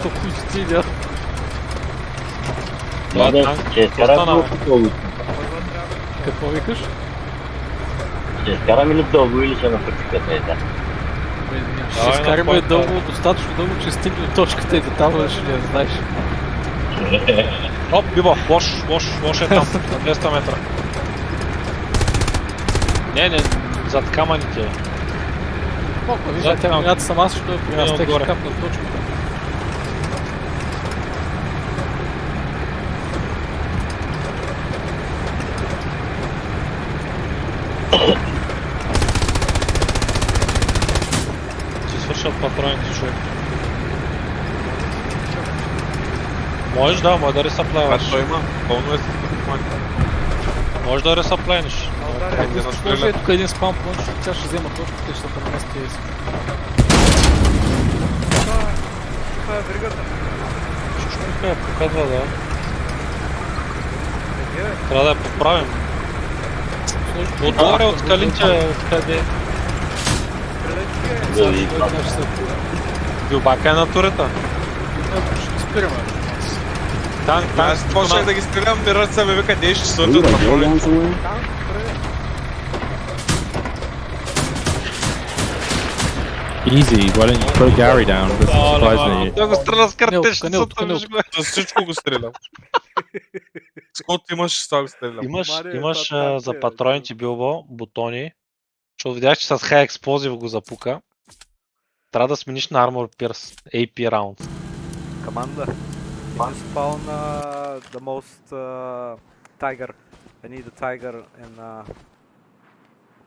Хуй стиля. Ще изкараме дълго. Какво викаш? Ще изкараме ли дълго или ще напръчкаме да? Ще изкараме дълго, достатъчно дълго, че стигне до точката и до там ще не знаеш. Оп, биба, лош е там, на 200 метра. Не, зад камъните е. Колко вижда, тя мината сама, защото е при нас, те ще отгоре. капнат точката. Ще свършат патроните, човек. Можеш да ресаплайваш. Той има, пълно е с подпомани. Можеш да ресаплайнеш. Може е тук един спам плън, защото тя ще взема точката и ще се премести и си. Това е веригата. Чушмика я показва, да. Трябва да я поправим. Отгоре от скалите, откъде? Билбака е на турета. Ще спираме. Аз почнах да ги стрелям, бират се ме вика, къде ще свъртат патрони. Easy, why don't you throw Gary down? This is surprising. Да го стреля с картечницата, Канел. виж го. С всичко го стрелям. Скот имаш, с това го стрелям. Имаш за патроните билбо, бутони. Защото видях, че с High Explosive го запука. Трябва да смениш на Armor Pierce AP round. Команда. Can you spawn the most tiger? I need a tiger and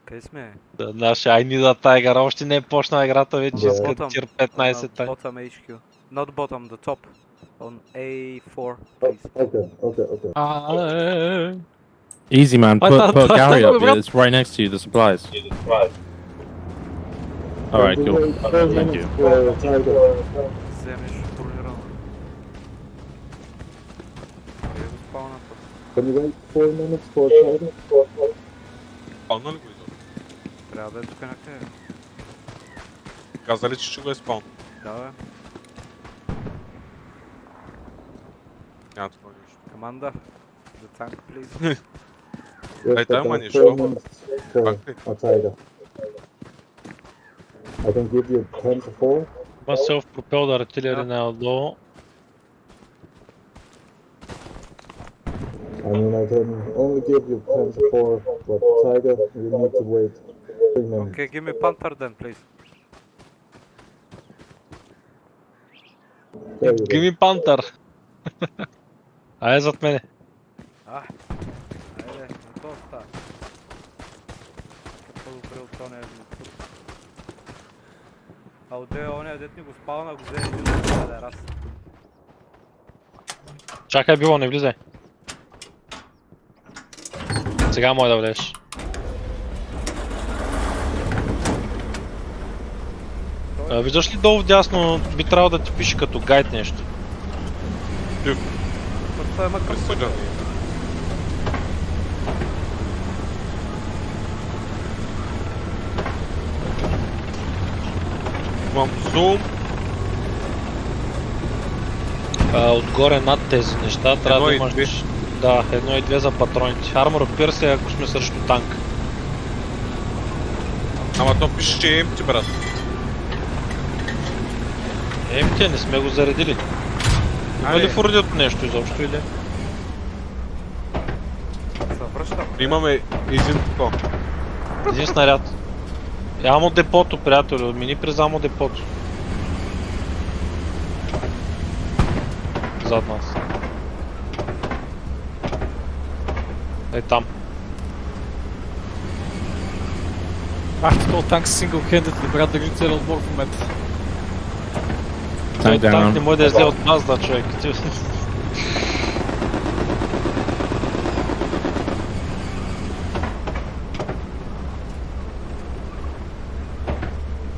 къде сме? Да, нашия I need a tiger, още не е почна играта, вече искат Bottom. тир 15 тай. Bottom HQ. Not bottom, the top. On A4, please. Easy, man. Put Gary up here. It's right next to you, the supplies. Alright, cool. Thank you. Вземеш турнирано. Къде го спауна? Спална ли го изобщо? Трябва да е тук някъде. Каза ли, че ще го е спална? Да, бе. Няма това нищо. Команда. The tank, please. Ай, той има нищо. Пак ли? Има self-propelled артилери най-отдолу. I mean, I can only give you 10 to 4, but Tiger, you need to wait 3 minutes. Okay, give me Panther then, please. There you go. Give me Panther. Ай, зад мене. Айде, готов става. По-добре от това не е път. А отде оня дет ни го спална, го взе един от това да е раз. Чакай, било, не влизай. Сега може да влезеш. Виждаш ли долу вдясно, би трябвало да ти пише като гайд нещо. Това има към Пресъден. Имам зум. Отгоре над тези неща трябва да Едно и имаш... две. Да, 1 и 2 за патроните. Armor Pierce е ако сме срещу танк. Ама то пише, че е empty, брат. Емте, не сме го заредили. Има Айде. ли фурдят нещо изобщо или? се връщам. Имаме един такова. Един снаряд. Амо депото, приятелю, мини през амо депото. Зад нас. Е там. Този танк с сингъл-хендед ли, брат, държи целия отбор в момента. Той Tank танк не down. може да излезе от нас, да, човек.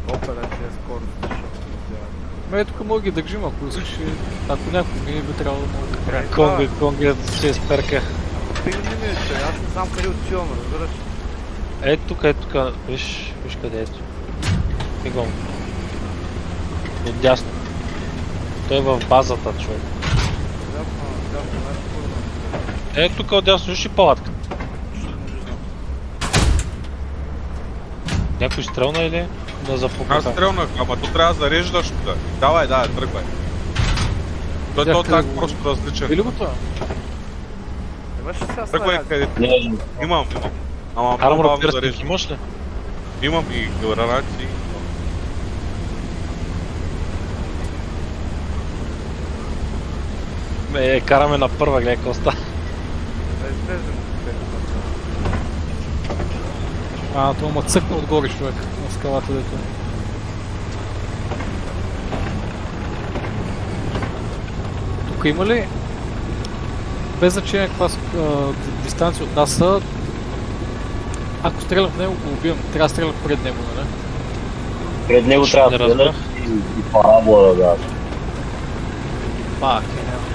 Опера, че е скорост, защото Ме тук мога ги държим, ако искаш, ако някой мине би трябвало да мога да прави. Конгът се изперка. стигни ми, че аз не знам къде отивам, разбираш? Ето тук, виж къде ето. Фигом. Отдясно. Той е в базата, човек. Е, тук отдясно виж и палатка. Някой стрелна или да запукаха? Аз стрелнах, ама то трябва да зареждаш тук. Давай, тръгвай. Той е то так просто различен. Били го това? Имаш ли сега Тръгвай снаряд? къде? Не, Имам. Ама много Армор бавно пирстинг зареждам. имаш ли? Имам и гранати. Караме на първа, гледай какво става. Да излезем. Това ма цъкна отгоре човек на скалата дето. Тук има ли? Без значение каква дистанция от нас са, ако стрелям в него, го убивам. Трябва да стрелям пред него, нали? пред него трябва да Не разбрах. стреляш и парабола да даш. Пак, няма.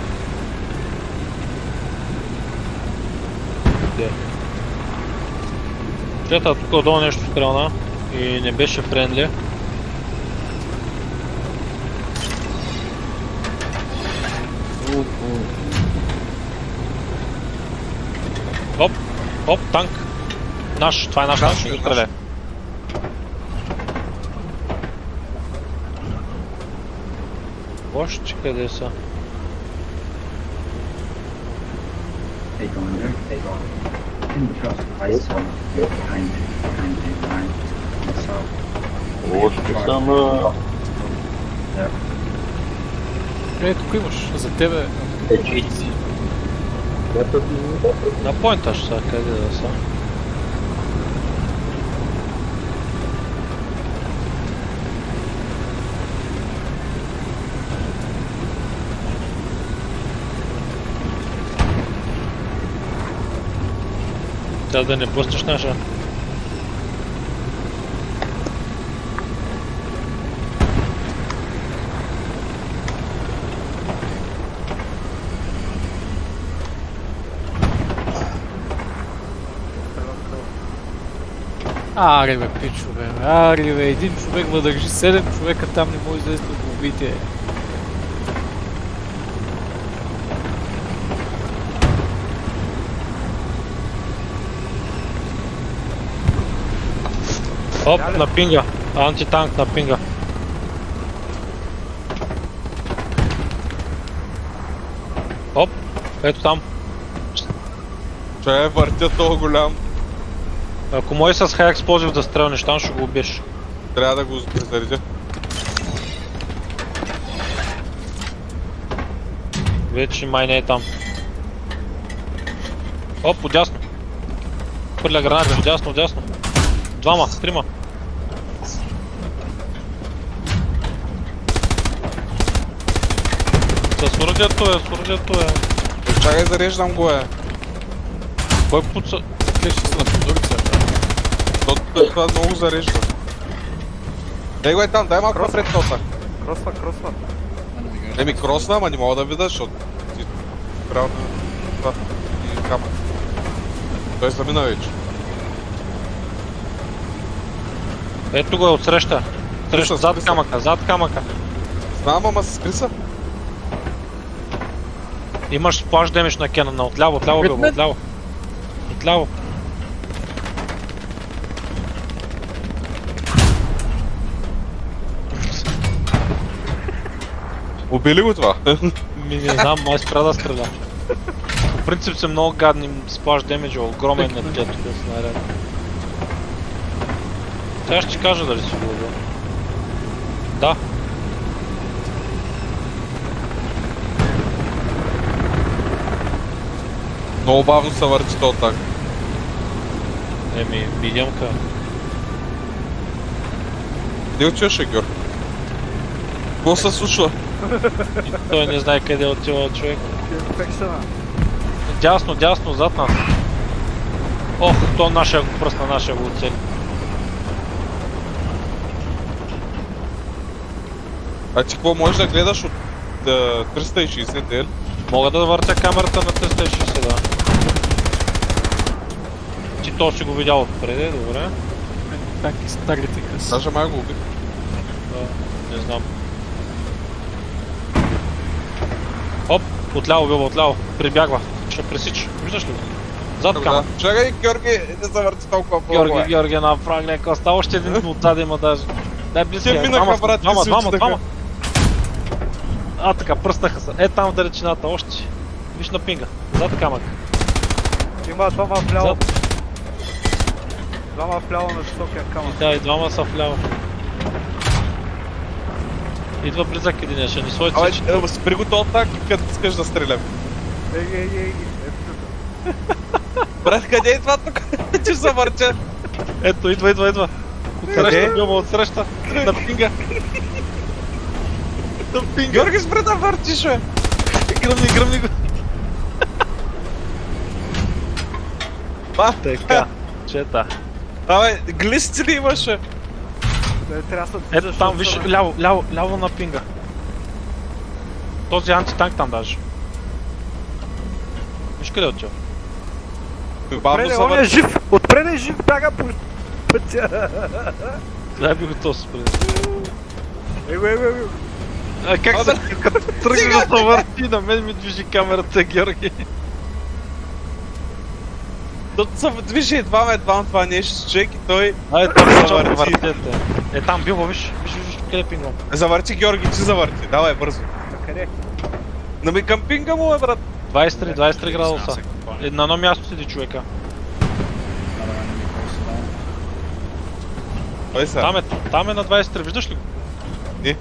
Чета, тук отдолу нещо стрелна и не беше френдли. Оп, танк. Наш, това е наш танк, ще го стреля. Още къде са? Още съм... Тук имаш, за тебе. Ечици. На поинта ще са, къде да са? Трябва да не пуснеш наша. Аре бе, пичове, аре бе, един човек въдържи 7 човека, там не може да излезе да го убийте. Оп, на пинга. Антитанк на пинга. Оп, ето там. Че въртя толкова голям. Ако може с хай експлозив да стрелнеш там, ще го убиеш. Трябва да го заредя. Вече май не е там. Оп, отдясно. Хвърля гранати, отдясно. Двама, трима. С оръдието е. Чакай, зареждам го Кой пуца? Те ще са на подурица. Това много зарежда. Дай го е там, дай малко напред тоса. Кросва. Еми кросна, ама не мога да видя, защото ти правил на това и камера. Той замина вече. Ето го е отсреща. Среща, Зад скриса. камъка. Знам, ама с Криса. Имаш сплаш демидж на Кенъна, отляво бил, отляво. Убили го това? Не знам, май спря да стреля. По принцип са много гадни, сплаш демиджа, огромен на тия тук снаряд. Сега ще ти кажа дали си го убил. Да. Много бавно се върти то так. Еми, бидямка. Де отиваш, Георг? Какво се случва? Той не знае къде отива човек. Инфекшена. Дясно, зад нас. Ох, то нашия го пръсна, нашия го оцели. А ти какво можеш да гледаш от 360 дел? Мога да въртя камерата на 360, да. Ти то си го видял отпреди, добре. Так и старите къса. Даже май го убих. Да, не знам. Оп, отляво било, отляво. Прибягва. Ще пресича. Виждаш ли го? Зад камък. Чакай, Георги, не завърти толкова по-добре. Георги, направи леко. Остава още един отзад има даже. Дай близки. Те минаха, брат, те се учинаха. Двама. А, така, пръснаха се. Е, там в далечината още. Виж на пинга. Зад камък. Има двама вляво. Зад. Двама вляво на високия камък. Да, и двама са вляво. Идва близък един, ще ни свои цечи. Абе, спри го то так, като искаш да стрелям. Ей. Брат, къде е това тук? Че завърча. Ето, идва. Отсреща, Билбо, отсреща. На пинга. На пинга. Георги, спри да въртиш, бе. Гръмни го. Ба, Така, чета. абе, глисти ли имаше? Трябва да Ето там, виж, ляво на пинга. Този антитанк там даже. Виж къде отива? Бавно Отпред са он е върти. жив! Отпред е жив! Бяга по пътя! Дай би го то спри. Ей. А как се като тръгна да се върти, на мен ми движи камерата, Георги. Тото се движи едва това нещо с човек и той Ай, там се Завърти. въртете. Е, там било, виж, къде пингвам. завърти Георги, че завърти. Давай, бързо. Къде? Нами към пинга му, бе, брат. 23 градуса. На едно място седи човека. Ой сега. Там е на 23, виждаш ли го? Не.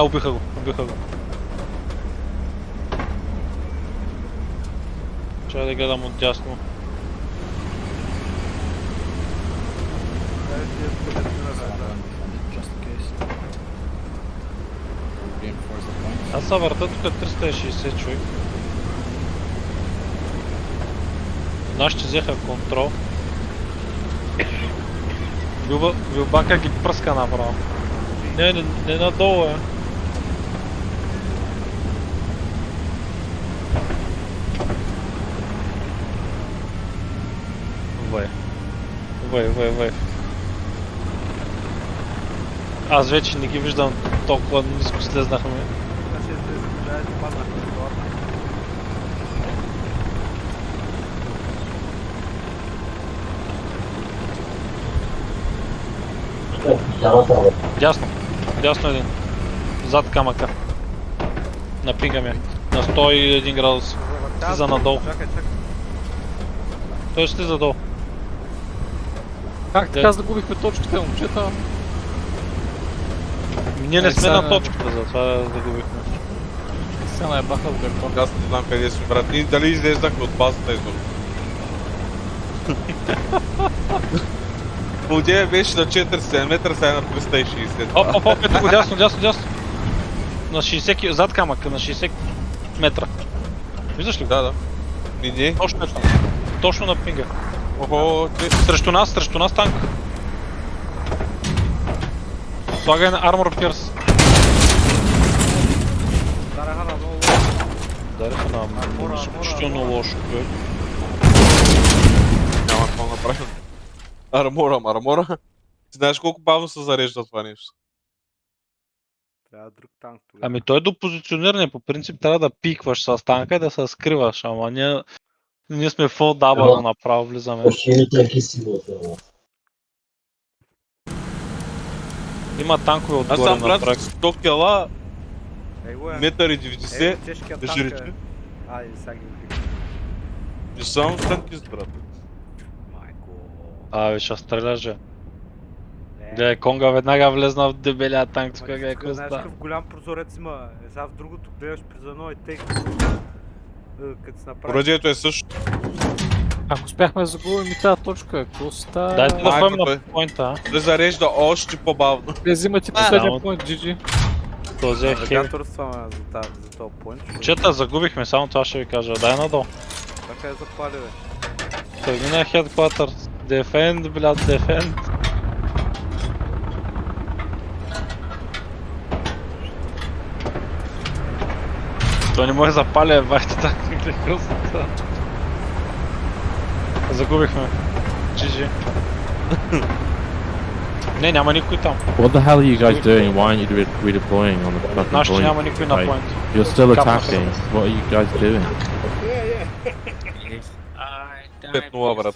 Убиха го. Чай да гледам отдясно. Аз се върта тук 360 човек. Нашите взеха контрол. Вилбака ги пръска направо. Не надолу е. Вай. Аз вече не ги виждам, толкова ниско слезнахме. Дясно един. Зад камъка. Напинга ми. На 101 градус. Слиза надолу. Чакай. Той ще слиза долу. Как така загубихме точките, момчета? Ние не Ай, сме сега на точката, затова да загубихме. Сега наебаха в гърба. Аз не знам къде сме, брат. Ние дали излезнахме от базата изобщо. Полудея беше на 47 метра, сега е на 360. Оп, ето го, дясно. На 60 зад камъка, на 60 метра. Виждаш ли го? Да. Не. Точно е там. Точно на пинга. Охо, Срещу нас танк. Слагай на Armor Pierce. Дареха на Армора. изключително лошо, човек. няма какво направим. Армора. Ти знаеш колко бавно се зарежда това нещо? Трябва друг танк тогава. Ами той е до позициониране, по принцип трябва да пикваш с танка и да се скриваш, ама ние сме full double направо влизаме. Има танкове Аз отгоре съм на брат трак. с 100 кила, Ей го е. метър и 90, Чешкият танк жречи. Айде, сега ги убих. Не съм танкист, брат. Майко. Ще стреляш же. Не. Гледай, Конга веднага влезна в дебелия танк, тук Ама гледай ти какво знаеш става. какъв голям прозорец има. Сега в другото гледаш през едно и тъй като се направи. Оръдието е също. Ако успяхме да загубим и тази точка, какво става? Дайте да Майко, ходим той. на поинта, а? Да зарежда още по-бавно. Те взимат и само- последния поинт, GG. Този е хеви. Навигаторстваме за този поинт. Чета, загубихме, само това ще ви кажа. Дай надолу. Така е запали, бе. Тръгни на Headquarters. Defend, блядь, defend. Той не може да запаля, бахте так, какво става? Загубихме. GG. Не, няма никой там. What the hell are you guys doing? Why aren't you redeploying on the fucking Нашите няма point? никой на Like, поинт. you're still Капна attacking. What are you guys doing? 5-0, брат.